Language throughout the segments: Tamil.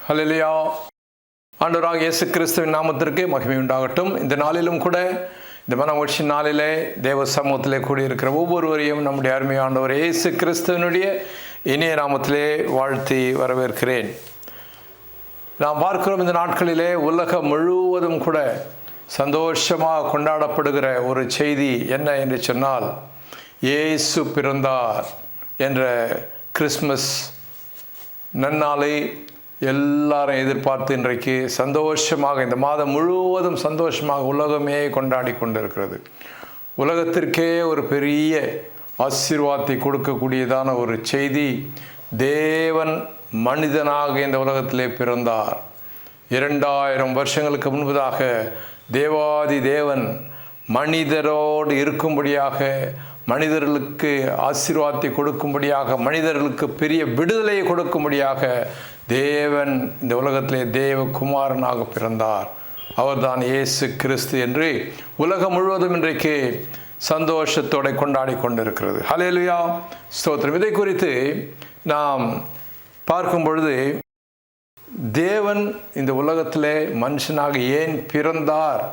ஹல்லேலூயா. ஆண்டவராகிய இயேசு கிறிஸ்துவின் நாமத்திற்கு மகிமை உண்டாகட்டும். இந்த நாளிலும் கூட இந்த மனமகிழ்ச்சி நாளிலே தேவ சமூகத்திலே கூடியிருக்கிற ஒவ்வொருவரையும் நம்முடைய அருமையானவர் இயேசு கிறிஸ்துவனுடைய இனிய நாமத்திலே வாழ்த்தி வரவேற்கிறேன். நாம் பார்க்கிறோம், இந்த நாட்களிலே உலகம் முழுவதும் கூட சந்தோஷமாக கொண்டாடப்படுகிற ஒரு செய்தி என்ன என்று சொன்னால், இயேசு பிறந்தார் என்ற கிறிஸ்மஸ் நன்னாளை எல்லாரும் எதிர்பார்த்து இன்றைக்கு சந்தோஷமாக இந்த மாதம் முழுவதும் சந்தோஷமாக உலகமே கொண்டாடி கொண்டிருக்கிறது. உலகத்திற்கே ஒரு பெரிய ஆசீர்வாதத்தை கொடுக்கக்கூடியதான ஒரு செய்தி, தேவன் மனிதனாக இந்த உலகத்திலே பிறந்தார். 2000 வருஷங்களுக்கு முன்பதாக தேவாதி தேவன் மனிதரோடு இருக்கும்படியாக, மனிதர்களுக்கு ஆசீர்வாதத்தை கொடுக்கும்படியாக, மனிதர்களுக்கு பெரிய விடுதலையை கொடுக்கும்படியாக தேவன் இந்த உலகத்திலே தேவகுமாரனாக பிறந்தார். அவர்தான் இயேசு கிறிஸ்து என்று உலகம் முழுவதும் இன்றைக்கு சந்தோஷத்தோடு கொண்டாடி கொண்டிருக்கிறது. ஹல்லேலூயா, ஸ்தோத்திரம். இதை குறித்து நாம் பார்க்கும் பொழுது, தேவன் இந்த உலகத்திலே மனுஷனாக ஏன் பிறந்தார்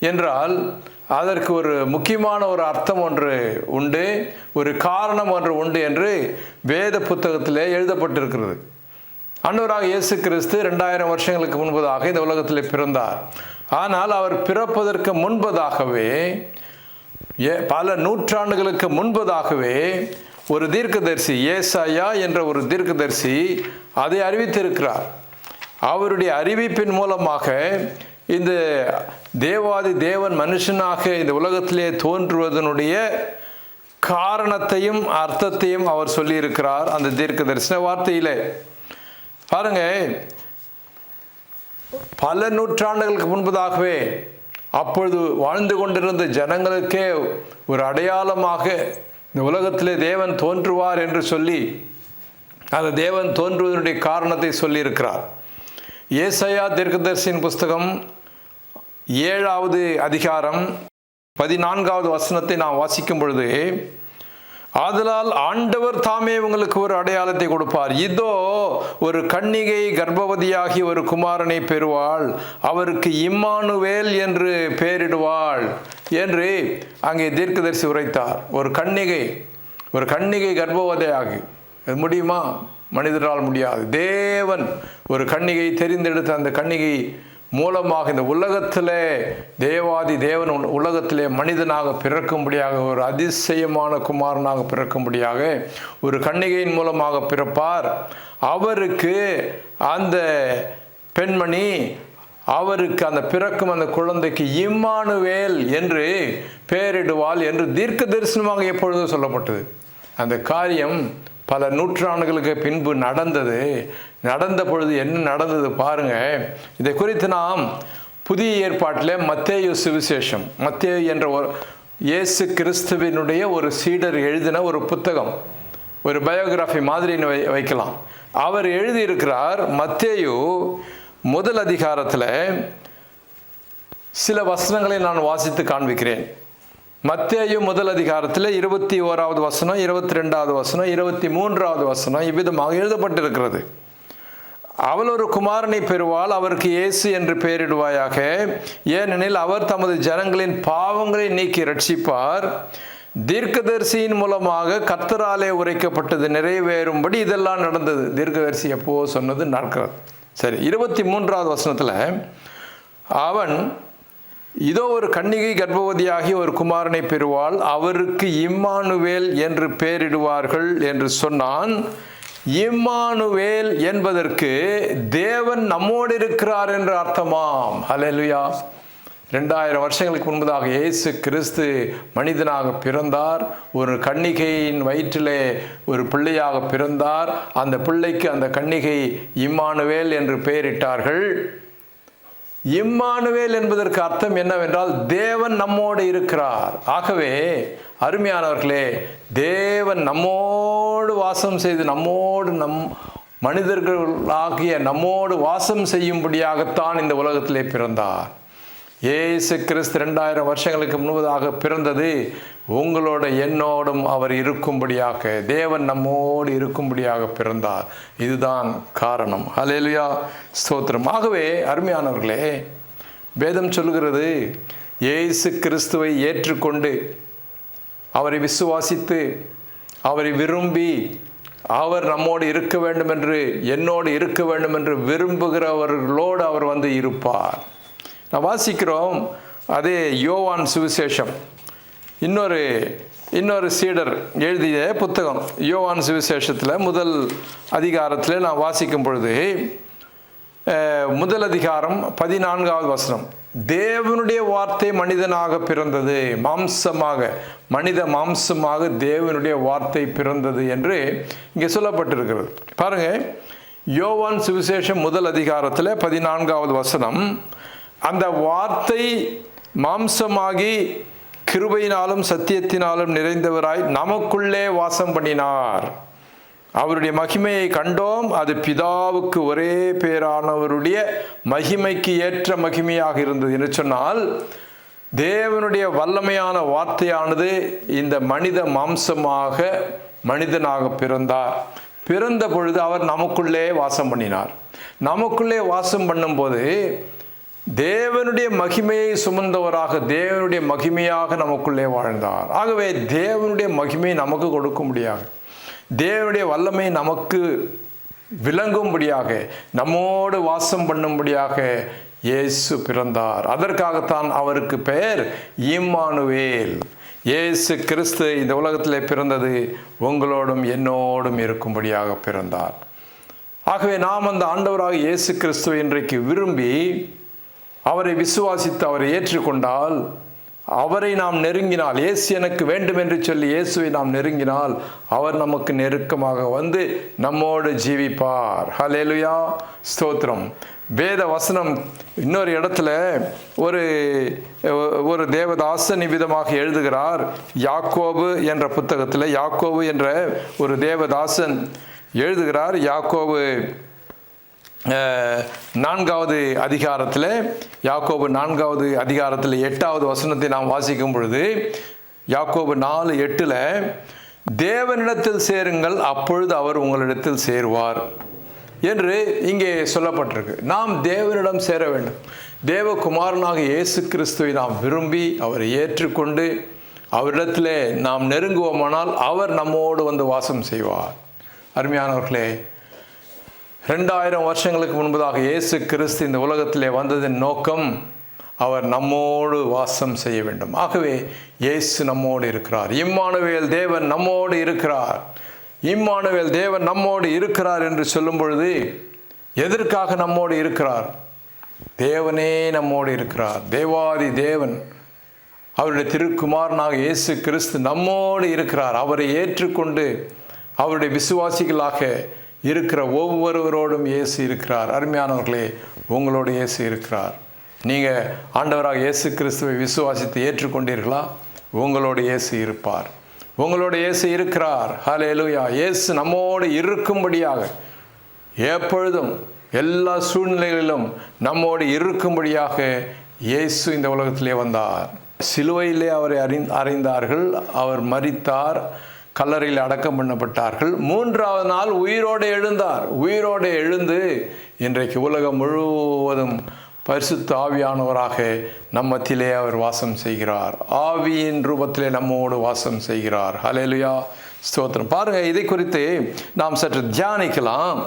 என்றால், அதற்கு ஒரு முக்கியமான ஒரு அர்த்தம் ஒன்று உண்டு, ஒரு காரணம் ஒன்று உண்டு என்று வேத புத்தகத்திலே எழுதப்பட்டிருக்கிறது. ஆண்டவராக இயேசு கிறிஸ்து 2000 வருஷங்களுக்கு முன்பதாக இந்த உலகத்திலே பிறந்தார். ஆனால் அவர் பிறப்பதற்கு முன்பதாகவே, பல நூற்றாண்டுகளுக்கு முன்பதாகவே ஒரு தீர்க்கதரிசி, ஏசாயா என்ற ஒரு தீர்க்கதரிசி அதை அறிவித்திருக்கிறார். அவருடைய அறிவிப்பின் மூலமாக இந்த தேவாதி தேவன் மனுஷனாக இந்த உலகத்திலே தோன்றுவதனுடைய காரணத்தையும் அர்த்தத்தையும் அவர் சொல்லியிருக்கிறார் அந்த தீர்க்கதரிசன வார்த்தையிலே. பாருங்க, பல நூற்றாண்டுகளுக்கு முன்பதாகவே அப்பொழுது வாழ்ந்து கொண்டிருந்த ஜனங்களுக்கே ஒரு அடையாளமாக இந்த உலகத்திலே தேவன் தோன்றுவார் என்று சொல்லி அந்த தேவன் தோன்றுவதனுடைய காரணத்தை சொல்லியிருக்கிறார். ஏசாயா தீர்க்கதரிசியின் புஸ்தகம் 7வது அதிகாரம் 14வது வசனத்தை நாம் வாசிக்கும் பொழுது, ஆதலால் ஆண்டவர் தாமே உங்களுக்கு ஒரு அடையாளத்தை கொடுப்பார். இதோ, ஒரு கன்னிகை கர்ப்பவதியாகி ஒரு குமாரனை பெறுவாள், அவருக்கு இம்மானுவேல் என்று பெயரிடுவாள் என்று அங்கே தீர்க்கதரிசி உரைத்தார். ஒரு கன்னிகை கர்ப்பவதியாகி, அது முடியுமா? மனிதரால் முடியாது. தேவன் ஒரு கன்னிகை தெரிந்தெடுத்த அந்த கன்னிகை மூலமாக இந்த உலகத்திலே தேவாதி தேவன் உலகத்திலே மனிதனாக பிறக்கும்படியாக, ஒரு அதிசயமான குமாரனாக பிறக்கும்படியாக ஒரு கன்னிகையின் மூலமாக பிறப்பார். அவருக்கு அந்த பெண்மணி, அவருக்கு அந்த பிறக்கும் அந்த குழந்தைக்கு இம்மானுவேல் என்று பெயரிடுவாள் என்று தீர்க்க தரிசனமாக எப்பொழுதும் சொல்லப்பட்டது. அந்த காரியம் பல நூற்றாண்டுகளுக்கு பின்பு நடந்த பொழுது என்ன நடந்தது பாருங்க. இதை குறித்து நாம் புதிய ஏற்பாட்டில் மத்தேயு சுவிசேஷம், மத்தேயு என்ற ஒரு இயேசு கிறிஸ்துவினுடைய ஒரு சீடர் எழுதின ஒரு புத்தகம், ஒரு பயோகிராஃபி மாதிரி வைக்கலாம். அவர் எழுதியிருக்கிறார். மத்தேயு 1 அதிகாரத்தில் சில வசனங்களை நான் வாசித்து காண்பிக்கிறேன். மத்தேயு 1 அதிகாரத்தில் 21வது வசனம், 22வது வசனம், 23வது வசனம் இவ்விதமாக எழுதப்பட்டிருக்கிறது. அவள் ஒரு குமாரனை பெறுவாள், அவருக்கு இயேசு என்று பெயரிடுவாயாக, ஏனெனில் அவர் தமது ஜனங்களின் பாவங்களை நீக்கி ரட்சிப்பார். தீர்க்கதரிசியின் மூலமாக கர்த்தராலே உரைக்கப்பட்டது நிறைவேறும்படி இதெல்லாம் நடந்தது. தீர்க்கதரிசி எப்போ சொன்னது நடக்கிறது. சரி, 23வது வசனத்தில், அவன் இதோ ஒரு கன்னிகை கர்ப்பவதியாகி ஒரு குமாரனை பெறுவாள், அவருக்கு இம்மானுவேல் என்று பெயரிடுவார்கள் என்று சொன்னான். இம்மானுவேல் என்பதற்கு தேவன் நம்மோடு இருக்கிறார் என்று அர்த்தமாம். ஹல்லேலூயா. 2000 வருஷங்களுக்கு முன்பதாக இயேசு கிறிஸ்து மனிதனாக பிறந்தார். ஒரு கன்னிகையின் வயிற்றிலே ஒரு பிள்ளையாக பிறந்தார். அந்த பிள்ளைக்கு அந்த கன்னிகை இம்மானுவேல் என்று பெயரிட்டார்கள். இம்மானுவேல் என்பதற்கு அர்த்தம் என்னவென்றால், தேவன் நம்மோடு இருக்கிறார். ஆகவே அருமையானவர்களே, தேவன் நம்மோடு வாசம் செய்து மனிதர்களாகிய நம்மோடு வாசம் செய்யும்படியாகத்தான் இந்த உலகத்திலே பிறந்தார். இயேசு கிறிஸ்து 2000 வருஷங்களுக்கு முன்பதாக பிறந்தது உங்களோட என்னோடும் அவர் இருக்கும்படியாக, தேவன் நம்மோடு இருக்கும்படியாக பிறந்தார். இதுதான் காரணம். ஹல்லேலூயா, ஸ்தோத்திரம். ஆகவே அருமையானவர்களே, வேதம் சொல்லுகிறது, இயேசு கிறிஸ்துவை ஏற்றுக்கொண்டு அவரை விசுவாசித்து அவரை விரும்பி அவர் நம்மோடு இருக்க வேண்டும் என்று, என்னோடு இருக்க வேண்டும் என்று விரும்புகிறவர்களோடு அவர் வந்து இருப்பார். நான் வாசிக்கிறோம், அதே யோவான் சுவிசேஷம், இன்னொரு சீடர் எழுதிய புத்தகம் யோவான் சுவிசேஷத்தில் முதல் அதிகாரத்தில் நான் வாசிக்கும் பொழுது, முதல் அதிகாரம் 14வது வசனம், தேவனுடைய வார்த்தை மனிதனாக பிறந்தது, மனித மாம்சமாக தேவனுடைய வார்த்தை பிறந்தது என்று இங்கே சொல்லப்பட்டிருக்கிறது. பாருங்க, யோவான் சுவிசேஷம் முதல் அதிகாரத்தில் 14வது வசனம், அந்த வார்த்தை மாம்சமாகி கிருபையினாலும் சத்தியத்தினாலும் நிறைந்தவராய் நமக்குள்ளே வாசம் பண்ணினார். அவருடைய மகிமையை கண்டோம், அது பிதாவுக்கு ஒரே பேரானவருடைய மகிமைக்கு ஏற்ற மகிமையாக இருந்தது என்று சொன்னால், தேவனுடைய வல்லமையான வார்த்தையானது இந்த மனித மாம்சமாக மனிதனாக பிறந்தார். பிறந்த பொழுது அவர் நமக்குள்ளே வாசம் பண்ணினார். நமக்குள்ளே வாசம் பண்ணும்போது தேவனுடைய மகிமையை சுமந்தவராக, தேவனுடைய மகிமையாக நமக்குள்ளே வாழ்ந்தார். ஆகவே தேவனுடைய மகிமையை நமக்கு கொடுக்க முடியாது, தேவனுடைய வல்லமை நமக்கு விளங்கும்படியாக, நம்மோடு வாசம் பண்ணும்படியாக இயேசு பிறந்தார். அதற்காகத்தான் அவருக்கு பெயர் இம்மானுவேல். இயேசு கிறிஸ்து இந்த உலகத்தில் பிறந்தது உங்களோடும் என்னோடும் இருக்கும்படியாக பிறந்தார். ஆகவே நாம் அந்த ஆண்டவராக இயேசு கிறிஸ்துவை இன்றைக்கு விரும்பி அவரை விசுவாசித்து அவரை ஏற்றுக்கொண்டால், அவரை நாம் நெருங்கினால், இயேசு எனக்கு வேண்டும் என்று சொல்லி இயேசுவை நாம் நெருங்கினால், அவர் நமக்கு நெருக்கமாக வந்து நம்மோடு ஜீவிப்பார். ஹல்லேலூயா, ஸ்தோத்திரம். வேத வசனம் இன்னொரு இடத்துல ஒரு தேவதாசன் இவ்விதமாக எழுதுகிறார். யாக்கோபு என்ற புத்தகத்தில் யாக்கோபு என்ற ஒரு தேவதாசன் எழுதுகிறார். யாக்கோபு 4வது அதிகாரத்தில், யாக்கோபு 4வது அதிகாரத்தில் 8வது வசனத்தை நாம் வாசிக்கும் பொழுது, யாக்கோபு 4:8, தேவனிடத்தில் சேருங்கள், அப்பொழுது அவர் உங்களிடத்தில் சேருவார் என்று இங்கே சொல்லப்பட்டிருக்கு. நாம் தேவனிடம் சேர வேண்டும். தேவகுமாரனாக இயேசு கிறிஸ்துவை நாம் விரும்பி அவரை ஏற்றுக்கொண்டு அவரிடத்திலே நாம் நெருங்குவோமானால் அவர் நம்மோடு வந்து வாசம் செய்வார். அருமையானவர்களே, 2000 வருஷங்களுக்கு முன்பதாக இயேசு கிறிஸ்து இந்த உலகத்திலே வந்ததின் நோக்கம் அவர் நம்மோடு வாசம் செய்ய வேண்டும். ஆகவே இயேசு நம்மோடு இருக்கிறார். இம்மானுவேல், தேவன் நம்மோடு இருக்கிறார். இம்மானுவேல், தேவன் நம்மோடு இருக்கிறார் என்று சொல்லும் பொழுது எதற்காக நம்மோடு இருக்கிறார்? தேவனே நம்மோடு இருக்கிறார். தேவாதி தேவன், அவருடைய திருக்குமாரனாக இயேசு கிறிஸ்து நம்மோடு இருக்கிறார். அவரை ஏற்றுக்கொண்டு அவருடைய விசுவாசிகளாக இருக்கிற ஒவ்வொருவரோடும் இயேசு இருக்கிறார். அருமையானவர்களே, உங்களோடு இயேசு இருக்கிறார். நீங்கள் ஆண்டவராக இயேசு கிறிஸ்துவை விசுவாசித்து ஏற்றுக்கொண்டீர்களா? உங்களோடு இயேசு இருப்பார். உங்களோடு இயேசு இருக்கிறார். ஹல்லேலூயா. இயேசு நம்மோடு இருக்கும்படியாக, எப்பொழுதும் எல்லா சூழ்நிலைகளிலும் நம்மோடு இருக்கும்படியாக இயேசு இந்த உலகத்திலே வந்தார். சிலுவையிலே அவரை அறிந்தார்கள். அவர் மரித்தார், கல்லறையில் அடக்கம் பண்ணப்பட்டார்கள். 3வது நாள் உயிரோடு எழுந்தார். உயிரோடு எழுந்து இன்றைக்கு உலகம் முழுவதும் பரிசுத்த ஆவியானவராக நம்மத்திலே அவர் வாசம் செய்கிறார். ஆவியின் ரூபத்திலே நம்மோடு வாசம் செய்கிறார். ஹல்லேலூயா, ஸ்தோத்திரம். பாருங்க, இதை குறித்து நாம் சற்று தியானிக்கலாம்.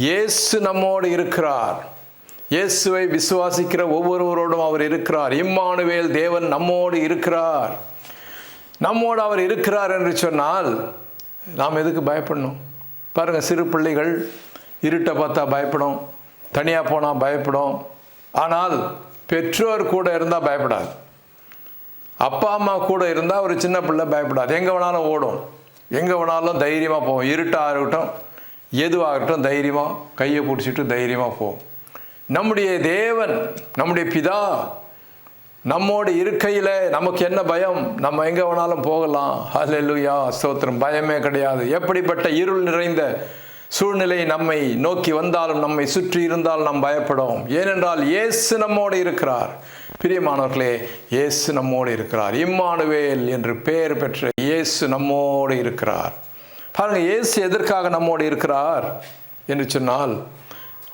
இயேசு நம்மோடு இருக்கிறார். இயேசுவை விசுவாசிக்கிற ஒவ்வொருவரோடும் அவர் இருக்கிறார். இம்மானுவேல், தேவன் நம்மோடு இருக்கிறார். நம்மோடு அவர் இருக்கிறார் என்று சொன்னால் நாம் எதுக்கு பயப்படணும்? பாருங்கள், சிறு பிள்ளைகள் இருட்டை பார்த்தா பயப்படும், தனியாக போனால் பயப்படும். ஆனால் பெற்றோர் கூட இருந்தால் பயப்படாது. அப்பா அம்மா கூட இருந்தால் ஒரு சின்ன பிள்ளை பயப்படாது. எங்கே வேணாலும் ஓடும், எங்கே வேணாலும் தைரியமாக போவோம். இருட்டாக இருக்கட்டும், எதுவாகட்டும், தைரியமாக கையை பிடிச்சிட்டு தைரியமாக போவோம். நம்முடைய தேவன், நம்முடைய பிதா நம்மோடு இருக்கையில் நமக்கு என்ன பயம்? நம்ம எங்கே வேணாலும் போகலாம். ஹல்லேலூயா, ஸ்தோத்திரம். பயமே கிடையாது. எப்படிப்பட்ட இருள் நிறைந்த சூழ்நிலை நம்மை நோக்கி வந்தாலும், நம்மை சுற்றி இருந்தாலும் நாம் பயப்படும். ஏனென்றால் இயேசு நம்மோடு இருக்கிறார். பிரியமானவர்களே, இயேசு நம்மோடு இருக்கிறார். இம்மானுவேல் என்று பெயர் பெற்ற இயேசு நம்மோடு இருக்கிறார். பாருங்க, இயேசு எதற்காக நம்மோடு இருக்கிறார் என்று சொன்னால்,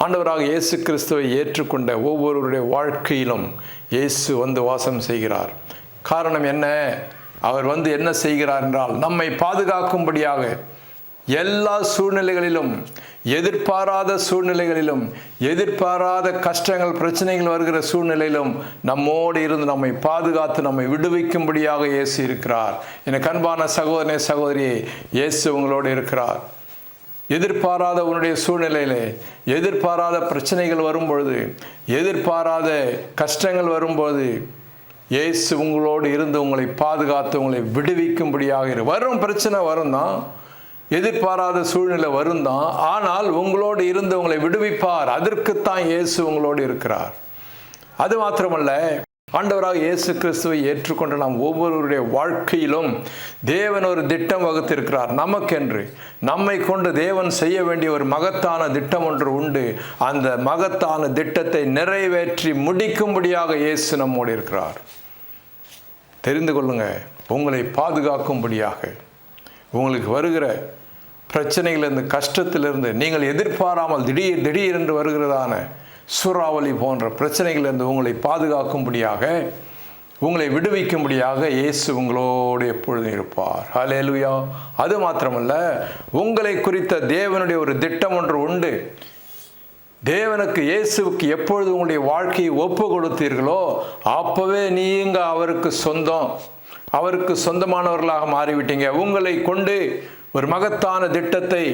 ஆண்டவராக இயேசு கிறிஸ்துவை ஏற்றுக்கொண்ட ஒவ்வொருவருடைய வாழ்க்கையிலும் இயேசு வந்து வாசம் செய்கிறார். காரணம் என்ன? அவர் வந்து என்ன செய்கிறார் என்றால், நம்மை பாதுகாக்கும்படியாக எல்லா சூழ்நிலைகளிலும், எதிர்பாராத சூழ்நிலைகளிலும், எதிர்பாராத கஷ்டங்கள் பிரச்சனைகள் வருகிற சூழ்நிலையிலும் நம்மோடு இருந்து நம்மை பாதுகாத்து நம்மை விடுவிக்கும்படியாக இயேசு இருக்கிறார். எனக்கு அன்பான சகோதரனே, சகோதரியே, இயேசு உங்களோடு இருக்கிறார். எதிர்பாராத உன்னுடைய சூழ்நிலையிலே, எதிர்பாராத பிரச்சனைகள் வரும்பொழுது, எதிர்பாராத கஷ்டங்கள் வரும்போது இயேசு உங்களோடு இருந்து உங்களை பாதுகாத்து உங்களை விடுவிக்கும்படியாக வரும். பிரச்சனை வரும் தான், எதிர்பாராத சூழ்நிலை வரும் தான், ஆனால் உங்களோடு இருந்து உங்களை விடுவிப்பார். அதற்குத்தான் இயேசு உங்களோடு இருக்கிறார். அது மாத்திரமல்ல, ஆண்டவராக இயேசு கிறிஸ்துவை ஏற்றுக்கொண்ட நாம் ஒவ்வொருவருடைய வாழ்க்கையிலும் தேவன் ஒரு திட்டம் வகுத்திருக்கிறார். நமக்கென்று, நம்மை கொண்டு தேவன் செய்ய வேண்டிய ஒரு மகத்தான திட்டம் ஒன்று உண்டு. அந்த மகத்தான திட்டத்தை நிறைவேற்றி முடிக்கும்படியாக இயேசு நம்மோடு இருக்கிறார். தெரிந்து கொள்ளுங்க, உங்களை பாதுகாக்கும்படியாக, உங்களுக்கு வருகிற பிரச்சனைகளிலிருந்து, கஷ்டத்திலிருந்து, நீங்கள் எதிர்பாராமல் திடீரென்று வருகிறதான சூறாவளி போன்ற பிரச்சனைகளிலிருந்து உங்களை பாதுகாக்கும்படியாக, உங்களை விடுவிக்கும்படியாக இயேசு உங்களோடு எப்பொழுதும் இருப்பார். ஹல்லேலூயா. அது மாத்திரமல்ல, உங்களை குறித்த தேவனுடைய ஒரு திட்டம் ஒன்று உண்டு. தேவனுக்கு, இயேசுவுக்கு எப்பொழுது உங்களுடைய வாழ்க்கையை ஒப்பு கொடுத்தீர்களோ அப்பவே நீங்க அவருக்கு சொந்தம், அவருக்கு சொந்தமானவர்களாக மாறிவிட்டீங்க. உங்களை கொண்டு ஒரு மகத்தான திட்டத்தை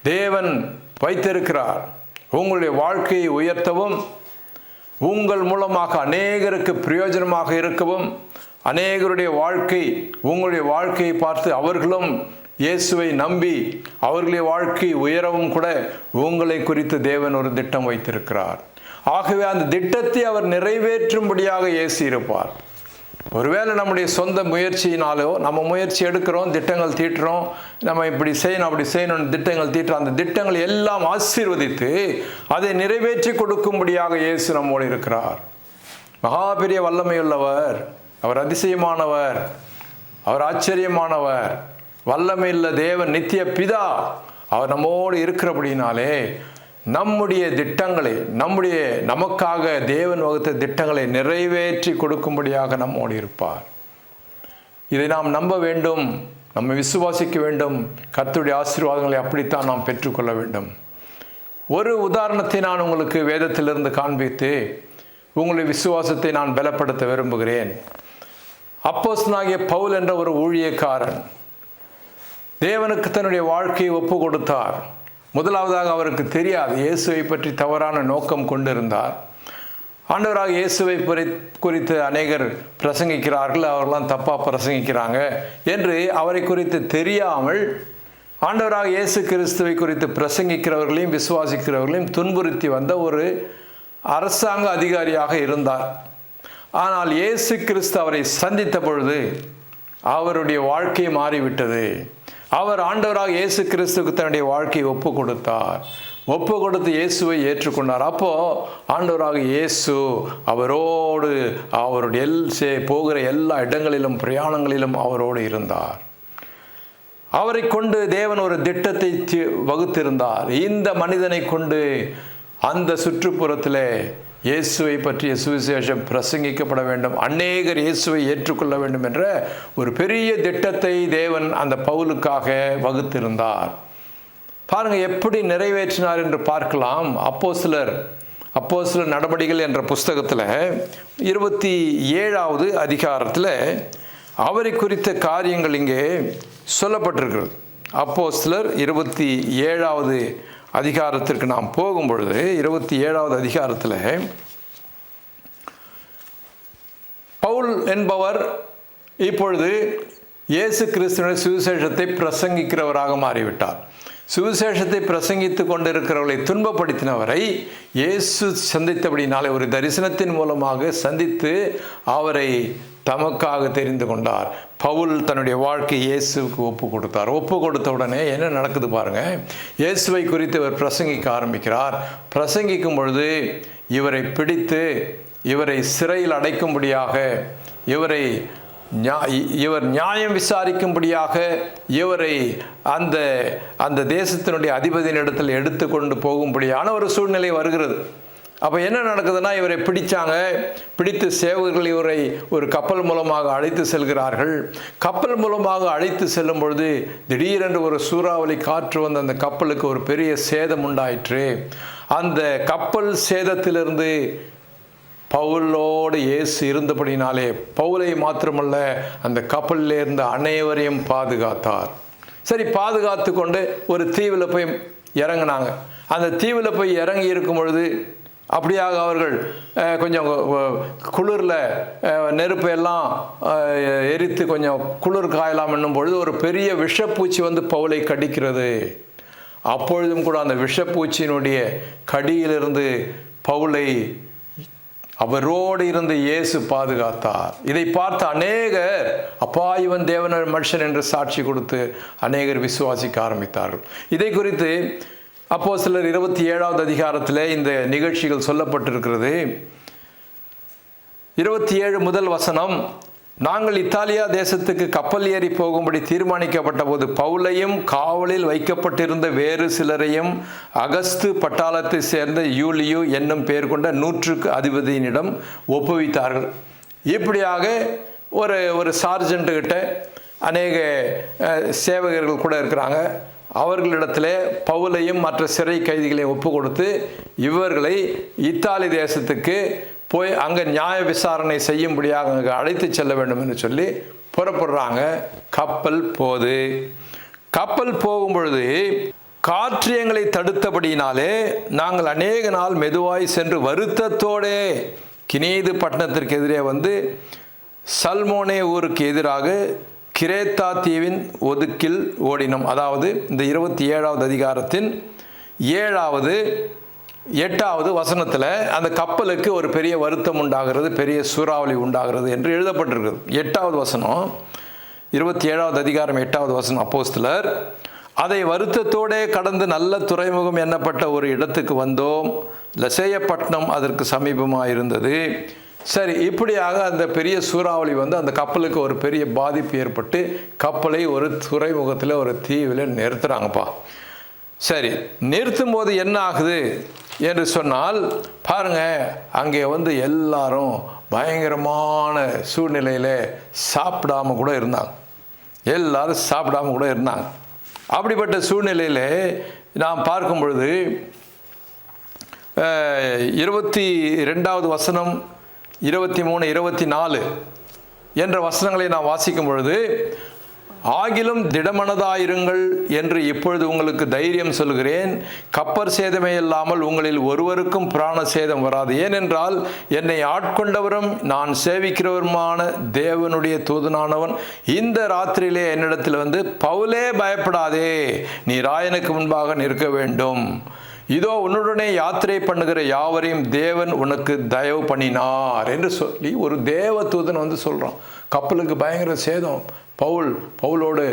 தேவன் வைத்திருக்கிறார். உங்களுடைய வாழ்க்கையை உயர்த்தவும், உங்கள் மூலமாக அநேகருக்கு பிரயோஜனமாக இருக்கவும், அநேகருடைய வாழ்க்கை, உங்களுடைய வாழ்க்கையை பார்த்து அவர்களும் இயேசுவை நம்பி அவர்களுடைய வாழ்க்கை உயரவும் கூட உங்களை குறித்து தேவன் ஒரு திட்டம் வைத்திருக்கிறார். ஆகவே அந்த திட்டத்தை அவர் நிறைவேற்றும்படியாக இயேசு இருப்பார். ஒருவேளை நம்முடைய சொந்த முயற்சியினாலோ, நம்ம முயற்சி எடுக்கிறோம், திட்டங்கள் தீட்டுறோம், நம்ம இப்படி செய்யணும் அப்படி செய்யணும் திட்டங்கள் தீட்டுறோம், அந்த திட்டங்கள் எல்லாம் ஆசீர்வதித்து அதை நிறைவேற்றி கொடுக்கும்படியாக இயேசு நம்மோடு இருக்கிறார். மகா பெரிய வல்லமையுள்ளவர், அவர் அதிசயமானவர், அவர் ஆச்சரியமானவர், வல்லமையுள்ள தேவன், நித்திய பிதா. அவர் நம்மோடு இருக்கிறபடினாலே நம்முடைய திட்டங்களை, நமக்காக தேவன் வகுத்த திட்டங்களை நிறைவேற்றி கொடுக்கும்படியாக நம்மோடு இருப்பார். இதை நாம் நம்ப வேண்டும், நம்ம விசுவாசிக்க வேண்டும். கர்த்தருடைய ஆசீர்வாதங்களை அப்படித்தான் நாம் பெற்றுக்கொள்ள வேண்டும். ஒரு உதாரணத்தை நான் உங்களுக்கு வேதத்திலிருந்து காண்பித்து உங்களுடைய விசுவாசத்தை நான் பலப்படுத்த விரும்புகிறேன். அப்போஸ்தலனாகிய பவுல் என்ற ஒரு ஊழியக்காரன் தேவனுக்கு தன்னுடைய வாழ்க்கையை ஒப்பு கொடுத்தார். முதலாவதாக அவருக்கு தெரியாது, இயேசுவை பற்றி தவறான நோக்கம் கொண்டிருந்தார். ஆண்டவராக இயேசுவை குறித்து அநேகர் பிரசங்கிக்கிறார்கள், அவர்களாம் தப்பாக பிரசங்கிக்கிறாங்க என்று அவரை குறித்து தெரியாமல் ஆண்டவராக இயேசு கிறிஸ்துவை குறித்து பிரசங்கிக்கிறவர்களையும் விசுவாசிக்கிறவர்களையும் துன்புறுத்தி வந்த ஒரு அரசாங்க அதிகாரியாக இருந்தார். ஆனால் இயேசு கிறிஸ்து அவரை சந்தித்த பொழுது அவருடைய வாழ்க்கை மாறிவிட்டது. அவர் ஆண்டவராக இயேசு கிறிஸ்துவுக்கு தன்னுடைய வாழ்க்கையை ஒப்பு கொடுத்தார். ஒப்பு கொடுத்து இயேசுவை ஏற்றுக்கொண்டார். அப்போ ஆண்டவராக இயேசு அவரோடு, அவருடைய போகிற எல்லா இடங்களிலும் பிரயாணங்களிலும் அவரோடு இருந்தார். அவரை கொண்டு தேவன் ஒரு திட்டத்தை வகுத்திருந்தார். இந்த மனிதனை கொண்டு அந்த சுற்றுப்புறத்திலே இயேசுவை பற்றிய சுவிசேஷம் பிரசங்கிக்கப்பட வேண்டும், அநேகர் இயேசுவை ஏற்றுக்கொள்ள வேண்டும் என்ற ஒரு பெரிய திட்டத்தை தேவன் அந்த பவுலுக்காக வகுத்திருந்தார். பாருங்க, எப்படி நிறைவேற்றினார் என்று பார்க்கலாம். அப்போஸ்தலர் நடபடிகள் என்ற புஸ்தகத்தில் 27வது அதிகாரத்தில் அவரை குறித்த காரியங்கள் இங்கே சொல்லப்பட்டிருக்கிறது. அப்போஸ்தலர் 27வது அதிகாரத்திற்கு நாம் போகும் பொழுது 27வது அதிகாரத்தில் பவுல் என்பவர் இப்பொழுது இயேசு கிறிஸ்துவின் சுவிசேஷத்தை பிரசங்கிக்கிறவராக மாறிவிட்டார். சுவிசேஷத்தை பிரசங்கித்து கொண்டிருக்கிறவர்களை துன்பப்படுத்தினவரை இயேசு சந்தித்தபடினாலே ஒரு தரிசனத்தின் மூலமாக சந்தித்து அவரை தமக்காக தெரிந்து கொண்டார். பவுல் தன்னுடைய வாழ்க்கை இயேசுவுக்கு ஒப்பு கொடுத்தார். ஒப்பு கொடுத்த உடனே என்ன நடக்குது பாருங்க. இயேசுவை குறித்து இவர் பிரசங்கிக்க ஆரம்பிக்கிறார். பிரசங்கிக்கும் பொழுது இவரை பிடித்து இவரை சிறையில் அடைக்கும்படியாக, இவர் நியாயம் விசாரிக்கும்படியாக இவரை அந்த தேசத்தினுடைய அதிபதியினிடத்தில் எடுத்து கொண்டு போகும்படியான ஒரு சூழ்நிலை வருகிறது. அப்போ என்ன நடக்குதுன்னா, இவரை பிடித்து சேவகர்கள் இவரை ஒரு கப்பல் மூலமாக அழைத்து செல்கிறார்கள். கப்பல் மூலமாக அழைத்து செல்லும் பொழுது திடீரென்று ஒரு சூறாவளி காற்று வந்து அந்த கப்பலுக்கு ஒரு பெரிய சேதம் உண்டாயிற்று. அந்த கப்பல் சேதத்திலிருந்து பவுலோடு இயேசு இருந்தபடினாலே பவுலை மாத்திரமல்ல, அந்த கப்பலில் இருந்த அனைவரையும் பாதுகாத்தார். சரி, பாதுகாத்து கொண்டு ஒரு தீவில் போய் இறங்கினாங்க. அந்த தீவில் போய் இறங்கி இருக்கும் பொழுது அப்படியாக அவர்கள் கொஞ்சம் குளிரில் நெருப்பை எல்லாம் எரித்து கொஞ்சம் குளிர் காயலாம் என்னும் பொழுது ஒரு பெரிய விஷப்பூச்சி வந்து பவுலை கடிக்கிறது. அப்பொழுதும் கூட அந்த விஷப்பூச்சியினுடைய கடியிலிருந்து பவுலை அவரோடு இருந்து இயேசு பாதுகாத்தார். இதை பார்த்து அநேகர் அப்பா இவன் தேவன மனுஷன் என்று சாட்சி கொடுத்து அநேகர் விசுவாசிக்க ஆரம்பித்தார்கள். இதை குறித்து அப்போஸ்தலர் 27வது அதிகாரத்தில் இந்த நிகழ்ச்சிகள் சொல்லப்பட்டிருக்கிறது. 27 முதல் வசனம், நாங்கள் இத்தாலியா தேசத்துக்கு கப்பல் ஏறி போகும்படி தீர்மானிக்கப்பட்ட போது பவுலையும் காவலில் வைக்கப்பட்டிருந்த வேறு சிலரையும் அகஸ்து பட்டாளத்தை சேர்ந்த யூலியு என்னும் பெயர் கொண்ட 100 அதிபதியினிடம் ஒப்புவித்தார்கள். இப்படியாக ஒரு சார்ஜென்ட்டுக்கிட்ட அநேக சேவகர்கள் கூட இருக்கிறாங்க. அவர்களிடத்தில் பவுலையும் மற்ற சிறை கைதிகளையும் ஒப்பு கொடுத்து இவர்களை இத்தாலி தேசத்துக்கு போய் அங்கே நியாய விசாரணை செய்யும்படியாக அங்கே அழைத்து செல்ல வேண்டும் என்று சொல்லி புறப்படுறாங்க. கப்பல் போகும் பொழுது காற்று எங்களை தடுத்தபடினாலே நாங்கள் அநேக நாள் மெதுவாய் சென்று வருத்தத்தோடே கினீது பட்டணத்திற்கு எதிரே வந்து சல்மோனே ஊருக்கு எதிராக கிரேத்தா தீவின் ஒதுக்கில் ஓடினோம். அதாவது இந்த 27வது அதிகாரத்தின் 7வது 8வது வசனத்தில் அந்த கப்பலுக்கு ஒரு பெரிய வருத்தம் உண்டாகிறது, பெரிய சூறாவளி உண்டாகிறது என்று எழுதப்பட்டிருக்கிறது. 8வது வசனம், 27வது அதிகாரம் 8வது வசனம், அப்போஸ்தலர் அதை வருத்தத்தோடே கடந்து நல்ல துறைமுகம் எண்ணப்பட்ட ஒரு இடத்துக்கு வந்தோம். லசேயப்பட்டினம் அதற்கு சமீபமாக இருந்தது. சரி, இப்படியாக அந்த பெரிய சூறாவளி வந்து அந்த கப்பலுக்கு ஒரு பெரிய பாதிப்பு ஏற்பட்டு கப்பலை ஒரு துறைமுகத்தில் ஒரு தீவில் நிறுத்துறாங்கப்பா. சரி, நிறுத்தும் போது என்ன ஆகுது என்று சொன்னால் பாருங்க, அங்கே வந்து எல்லாரும் பயங்கரமான சூழ்நிலையில் சாப்பிடாம கூட இருந்தாங்க. அப்படிப்பட்ட சூழ்நிலையில் நாம் பார்க்கும் பொழுது 22வது வசனம், 23, 24 என்ற வசனங்களை நான் வாசிக்கும் பொழுது, ஆகிலும் திடமனதாயிருங்கள் என்று இப்பொழுது உங்களுக்கு தைரியம் சொல்கிறேன். கப்பர் சேதமே இல்லாமல் உங்களில் ஒருவருக்கும் பிராண சேதம் வராது. ஏனென்றால் என்னை ஆட்கொண்டவரும் நான் சேவிக்கிறவருமான தேவனுடைய தூதனானவன் இந்த ராத்திரியிலே என்னிடத்தில் வந்து, பவுலே பயப்படாதே, நீ ராயனுக்கு முன்பாக நிற்க வேண்டும். இதோ உன்னுடனே யாத்திரை பண்ணுகிற யாவரையும் தேவன் உனக்கு தயவு பண்ணினார் என்று சொல்லி ஒரு தேவ தூதன் வந்து சொல்கிறான். கப்பலுக்கு பயங்கர சேதம். பவுலோடு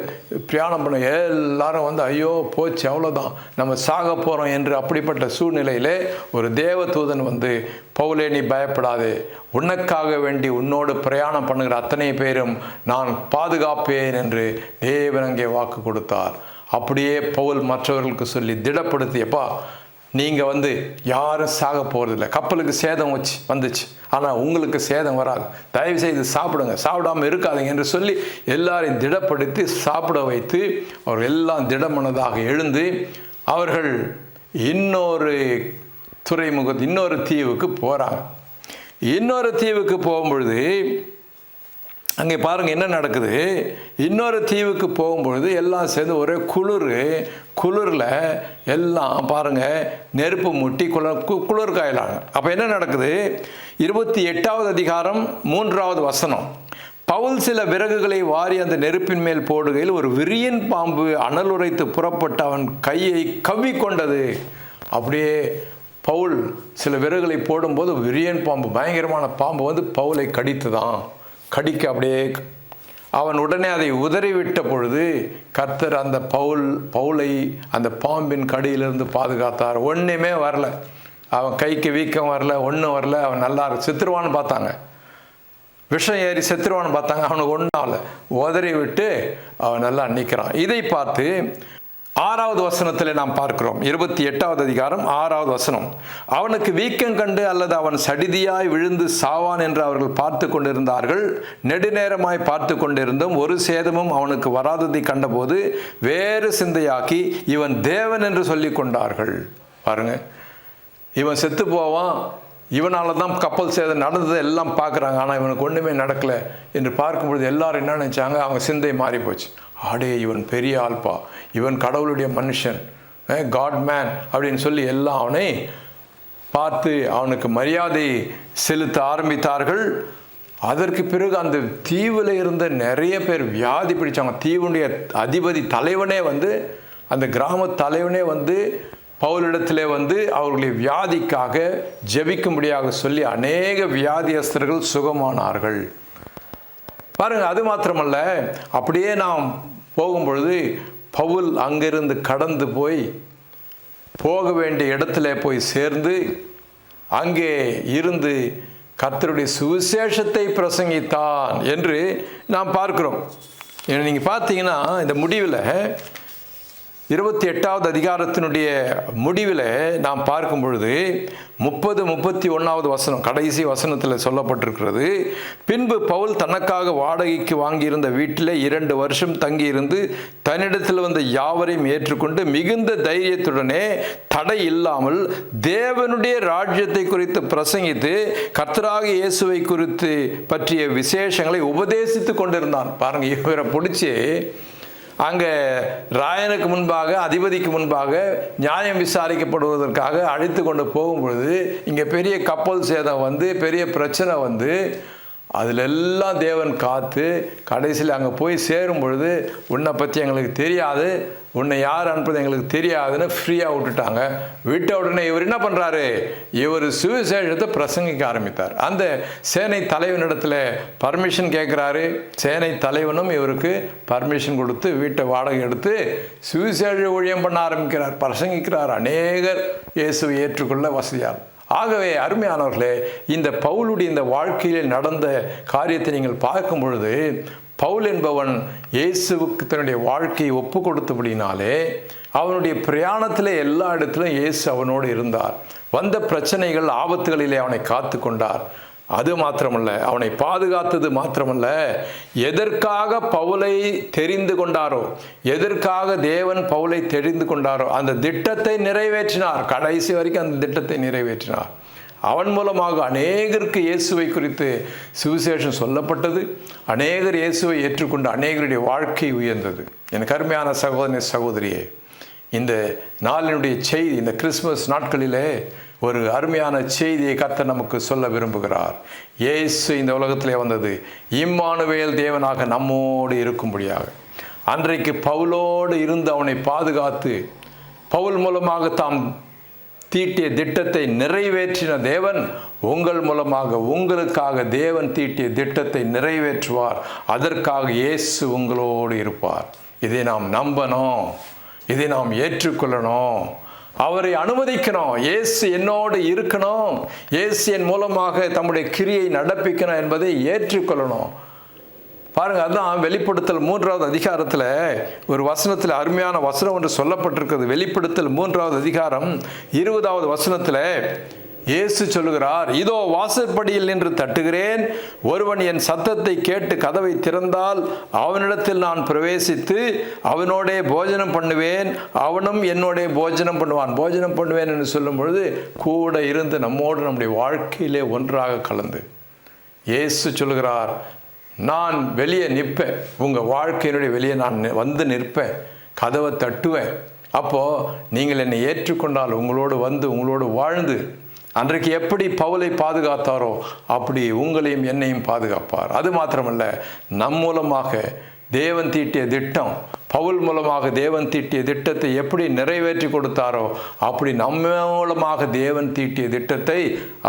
பிரயாணம் பண்ண எல்லாரும் வந்து ஐயோ போச்சு, அவ்வளோதான், நம்ம சாக போகிறோம் என்று அப்படிப்பட்ட சூழ்நிலையிலே ஒரு தேவ தூதன் வந்து, பவுலே நீ பயப்படாதே, உனக்காக வேண்டி உன்னோடு பிரயாணம் பண்ணுகிற அத்தனை பேரும் நான் பாதுகாப்பேன் என்று தேவன் அங்கே வாக்கு கொடுத்தார். அப்படியே பவுல் மற்றவர்களுக்கு சொல்லி திடப்படுத்தியப்பா, நீங்கள் வந்து யாரும் சாக போகிறதில்ல, கப்பலுக்கு சேதம் வந்துச்சு, ஆனால் உங்களுக்கு சேதம் வராது, தயவு செய்து சாப்பிடுங்க, சாப்பிடாமல் இருக்காதுங்க என்று சொல்லி எல்லாரையும் திடப்படுத்தி சாப்பிட வைத்து அவர்கள் எல்லாம் திடமனதாக எழுந்து அவர்கள் இன்னொரு தீவுக்கு போகிறாங்க. இன்னொரு தீவுக்கு போகும்பொழுது அங்கே பாருங்கள் என்ன நடக்குது. இன்னொரு தீவுக்கு போகும்பொழுது எல்லாம் சேர்ந்து ஒரே குளிரில் எல்லாம் பாருங்கள் நெருப்பு முட்டி குளிர் காயலாங்க. அப்போ என்ன நடக்குது, 28வது அதிகாரம் 3வது வசனம், பவுல் சில விறகுகளை வாரி அந்த நெருப்பின் மேல் போடுகையில் ஒரு விரியன் பாம்பு அனல் உரைத்து புறப்பட்டு அவன் கையை கவ்விக்கொண்டது. அப்படியே பவுல் சில விறகுகளை போடும்போது விரியன் பாம்பு, பயங்கரமான பாம்பு வந்து பவுலை கடிக்க அப்படியே அவன் உடனே அதை உதறிவிட்ட பொழுது கர்த்தர் அந்த பவுலை அந்த பாம்பின் கடியிலிருந்து பாதுகாத்தார். ஒன்றுமே வரல, அவன் கைக்கு வீக்கம் வரல, ஒன்றும் வரல. அவன் நல்லா செத்துருவான்னு பார்த்தாங்க, விஷம் ஏறி செத்துருவான்னு பார்த்தாங்க, அவனுக்கு ஒன்றும் ஆகல. உதறி விட்டு அவன் நல்லா நிற்கிறான். இதை பார்த்து 6வது வசனத்தில் நாம் பார்க்கிறோம். 28வது அதிகாரம் 6வது வசனம். அவனுக்கு வீக்கம் கண்டு அல்லது அவன் சடிதியாய் விழுந்து சாவான் என்று அவர்கள் பார்த்து கொண்டிருந்தார்கள். நெடுநேரமாய் பார்த்து கொண்டிருந்தும் ஒரு சேதமும் அவனுக்கு வராததை கண்டபோது வேறு சிந்தையாக்கி இவன் தேவன் என்று சொல்லி கொண்டார்கள். பாருங்க, இவன் செத்து போவான், இவனால தான் கப்பல் சேதம் நடந்தது எல்லாம் பார்க்குறாங்க, ஆனால் இவனுக்கு ஒன்றுமே நடக்கலை என்று பார்க்கும்பொழுது எல்லாரும் என்ன நினச்சாங்க, அவங்க சிந்தை மாறி போச்சு. ஆடே இவன் பெரிய ஆள்பா, இவன் கடவுளுடைய மனுஷன், காட் மேன் அப்படின்னு சொல்லி எல்லாம் அவனை பார்த்து அவனுக்கு மரியாதை செலுத்த ஆரம்பித்தார்கள். அதற்கு பிறகு அந்த தீவில் இருந்த நிறைய பேர் வியாதி பிடிச்சாங்க. தீவுடைய அதிபதி தலைவனே அந்த கிராம தலைவனே பவுலிடத்திலே அவர்களுடைய வியாதிக்காக ஜெபிக்கும்படியாக சொல்லி அநேக வியாதியஸ்தர்கள் சுகமானார்கள். பாருங்க, அது மாத்திரமல்ல, அப்படியே நாம் போகும்பொழுது பவுல் அங்கிருந்து கடந்து போக வேண்டிய இடத்துல போய் சேர்ந்து அங்கே இருந்து கர்த்தருடைய சுவிசேஷத்தை பிரசங்கித்தான் என்று நாம் பார்க்கிறோம். நீங்கள் பார்த்தீங்கன்னா இந்த முடிவில் 28வது அதிகாரத்தினுடைய முடிவில் நாம் பார்க்கும் பொழுது 30-31வது வசனம், கடைசி வசனத்தில் சொல்லப்பட்டிருக்கிறது. பின்பு பவுல் தனக்காக வாடகைக்கு வாங்கியிருந்த வீட்டில் 2 வருஷம் தங்கியிருந்து தன்னிடத்தில் வந்த யாவரையும் ஏற்றுக்கொண்டு மிகுந்த தைரியத்துடனே தடை இல்லாமல் தேவனுடைய ராஜ்யத்தை குறித்து பிரசங்கித்து கர்த்தராகிய இயேசுவை குறித்து பற்றிய விசேஷங்களை உபதேசித்து கொண்டிருந்தான். பாருங்க, இவரை பிடிச்சி அங்கே ராயனுக்கு முன்பாக, அதிபதிக்கு முன்பாக நியாயம் விசாரிக்கப்படுவதற்காக அழைத்து கொண்டு போகும்பொழுது இங்கே பெரிய கப்பல் சேதம் பெரிய பிரச்சனை அதில் எல்லாம் தேவன் காத்து கடைசியில் அங்கே போய் சேரும் பொழுது உன்னை பற்றி எங்களுக்கு தெரியாது, உன்னை யார் அனுப்புறது எங்களுக்கு தெரியாதுன்னு ஃப்ரீயாக விட்டுட்டாங்க. விட்ட உடனே இவர் என்ன பண்ணுறாரு, இவர் சுவிசேஷத்தை பிரசங்கிக்க ஆரம்பித்தார். அந்த சேனை தலைவனிடத்தில் பர்மிஷன் கேட்குறாரு. சேனை தலைவனும் இவருக்கு பர்மிஷன் கொடுத்து வீட்டை வாடகை எடுத்து சுவிசேஷ ஊழியம் பண்ண ஆரம்பிக்கிறார், பிரசங்கிக்கிறார். அநேகர் இயேசுவை ஏற்றுக்கொள்ள வசதியார். ஆகவே அருமையானவர்களே, இந்த பவுலுடைய இந்த வாழ்க்கையில் நடந்த காரியத்தை நீங்கள் பார்க்கும் பொழுது பவுல் என்பவன் இயேசுவுக்கு தன்னுடைய வாழ்க்கையை ஒப்பு கொடுத்தபடினாலே அவனுடைய பிரயாணத்தில் எல்லா இடத்திலும் இயேசு அவனோடு இருந்தார். வந்த பிரச்சனைகள், ஆபத்துகளிலே அவனை காத்து கொண்டார். அது மாத்திரமல்ல, அவனை பாதுகாத்தது மாத்திரமல்ல, எதற்காக பவுலை தெரிந்து கொண்டாரோ, எதற்காக தேவன் பவுலை தெரிந்து கொண்டாரோ அந்த திட்டத்தை நிறைவேற்றினார். கடைசி வரைக்கும் அந்த திட்டத்தை நிறைவேற்றினார். அவன் மூலமாக அநேகருக்கு இயேசுவை குறித்து சுவிசேஷம் சொல்லப்பட்டது. அநேகர் இயேசுவை ஏற்றுக்கொண்டு அநேகருடைய வாழ்க்கை உயர்ந்தது. எனக்கு அருமையான சகோதரனே, சகோதரியே, இந்த நாளினுடைய செய்தி, இந்த கிறிஸ்துமஸ் நாட்களிலே ஒரு அருமையான செய்தியை கர்த்தர் நமக்கு சொல்ல விரும்புகிறார். இயேசு இந்த உலகத்திலே வந்தது இம்மானுவேல் தேவனாக நம்மோடு இருக்கும்படியாக. அன்றைக்கு பவுலோடு இருந்து அவனை பாதுகாத்து பவுல் மூலமாக தாம் தீட்டிய திட்டத்தை நிறைவேற்றின தேவன் உங்கள் மூலமாக, உங்களுக்காக தேவன் தீட்டிய திட்டத்தை நிறைவேற்றுவார். அதற்காக இயேசு உங்களோடு இருப்பார். இதை நாம் நம்பணும், இதை நாம் ஏற்றுக்கொள்ளணும், அவரை அனுமதிக்கணும். இயேசு என்னோடு இருக்கணும், இயேசு என் மூலமாக தம்முடைய கிரியை நடப்பிக்கணும் என்பதை ஏற்றுக்கொள்ளணும். பாருங்க, அதுதான் வெளிப்படுத்தல் 3வது அதிகாரத்தில் ஒரு வசனத்தில் அருமையான வசனம் ஒன்று சொல்லப்பட்டிருக்கிறது. வெளிப்படுத்தல் 3வது அதிகாரம் 20வது வசனத்தில் இயேசு சொல்லுகிறார், இதோ வாசற்படியில் நின்று தட்டுகிறேன், ஒருவன் என் சத்தத்தை கேட்டு கதவை திறந்தால் அவனிடத்தில் நான் பிரவேசித்து அவனோடே போஜனம் பண்ணுவேன், அவனும் என்னோடே போஜனம் பண்ணுவான். போஜனம் பண்ணுவேன் என்று சொல்லும் பொழுது கூட இருந்து நம்மோடு நம்முடைய வாழ்க்கையிலே ஒன்றாக கலந்து இயேசு சொல்லுகிறார், நான் வெளியே நிற்பேன், உங்கள் வாழ்க்கையினுடைய வெளியே நான் வந்து நிற்பேன், கதவை தட்டுவேன். அப்போது நீங்கள் என்னை ஏற்றுக்கொண்டால் உங்களோடு வந்து உங்களோடு வாழ்ந்து அன்றைக்கு எப்படி பவுலை பாதுகாத்தாரோ அப்படி உங்களையும் என்னையும் பாதுகாப்பார். அது மாத்திரமல்ல, நம் மூலமாக தேவன் தீட்டிய திட்டம் பவுல் மூலமாக தேவன் தீட்டிய திட்டத்தை எப்படி நிறைவேற்றி கொடுத்தாரோ அப்படி நம்ம மூலமாக தேவன் தீட்டிய திட்டத்தை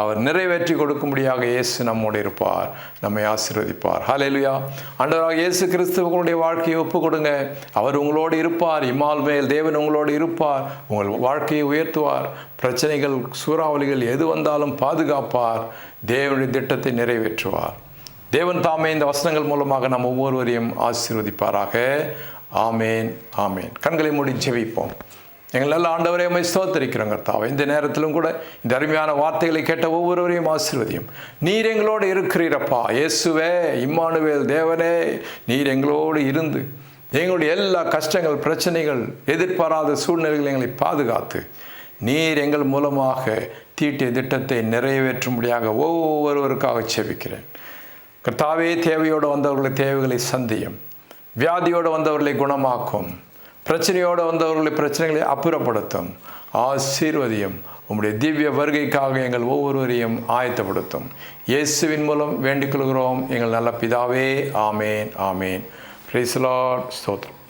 அவர் நிறைவேற்றி கொடுக்கும்படியாக இயேசு நம்மோடு இருப்பார், நம்மை ஆசீர்வதிப்பார். ஹல்லேலூயா. ஆண்டவராக இயேசு கிறிஸ்துவனுடைய வாழ்க்கையை ஒப்பு கொடுங்க. அவர் உங்களோடு இருப்பார். இம்மானுவேல் தேவன் உங்களோடு இருப்பார். உங்கள் வாழ்க்கையை உயர்த்துவார். பிரச்சனைகள், சூறாவளிகள் எது வந்தாலும் பாதுகாப்பார். தேவனுடைய திட்டத்தை நிறைவேற்றுவார். தேவன் தாமே இந்த வசனங்கள் மூலமாக நம்ம ஒவ்வொருவரையும் ஆசீர்வதிப்பாராக. ஆமேன், ஆமேன். கண்களை மூடி ஜெபிப்போம். எங்கள் நல்ல ஆண்டவரே, உம்மை ஸ்தோத்திரிக்கிறோம் கர்த்தாவே. இந்த நேரத்திலும் கூட இந்த அருமையான வார்த்தைகளை கேட்ட ஒவ்வொருவரையும் ஆசீர்வதியும். நீர் எங்களோடு இருக்கிறீரப்பா. இயேசுவே, இம்மானுவேல் தேவனே, நீர் எங்களோடு இருந்து எங்களுடைய எல்லா கஷ்டங்கள், பிரச்சனைகள், எதிர்பாராத சூழ்நிலைகளை எங்களை பாதுகாத்து நீர் எங்கள் மூலமாக தீட்டிய திட்டத்தை நிறைவேற்றும்படியாக ஒவ்வொருவருக்காக ஜெபிக்கிறேன் கர்த்தாவே. தேவையோடு வந்தவர்களை தேவைகளை சந்தியும். வியாதியோடு வந்தவர்களை குணமாக்கும். பிரச்சனையோடு வந்தவர்களை பிரச்சனைகளை அப்புறப்படுத்தும். ஆசீர்வதியும். உம்முடைய திவ்ய வருகைக்காக எங்கள் ஒவ்வொருவரையும் ஆயத்தப்படுத்தும். இயேசுவின் மூலம் வேண்டிக் கொள்கிறோம் எங்கள் நல்ல பிதாவே. ஆமேன், ஆமேன். Praise the lord. ஸ்தோத்திரம்.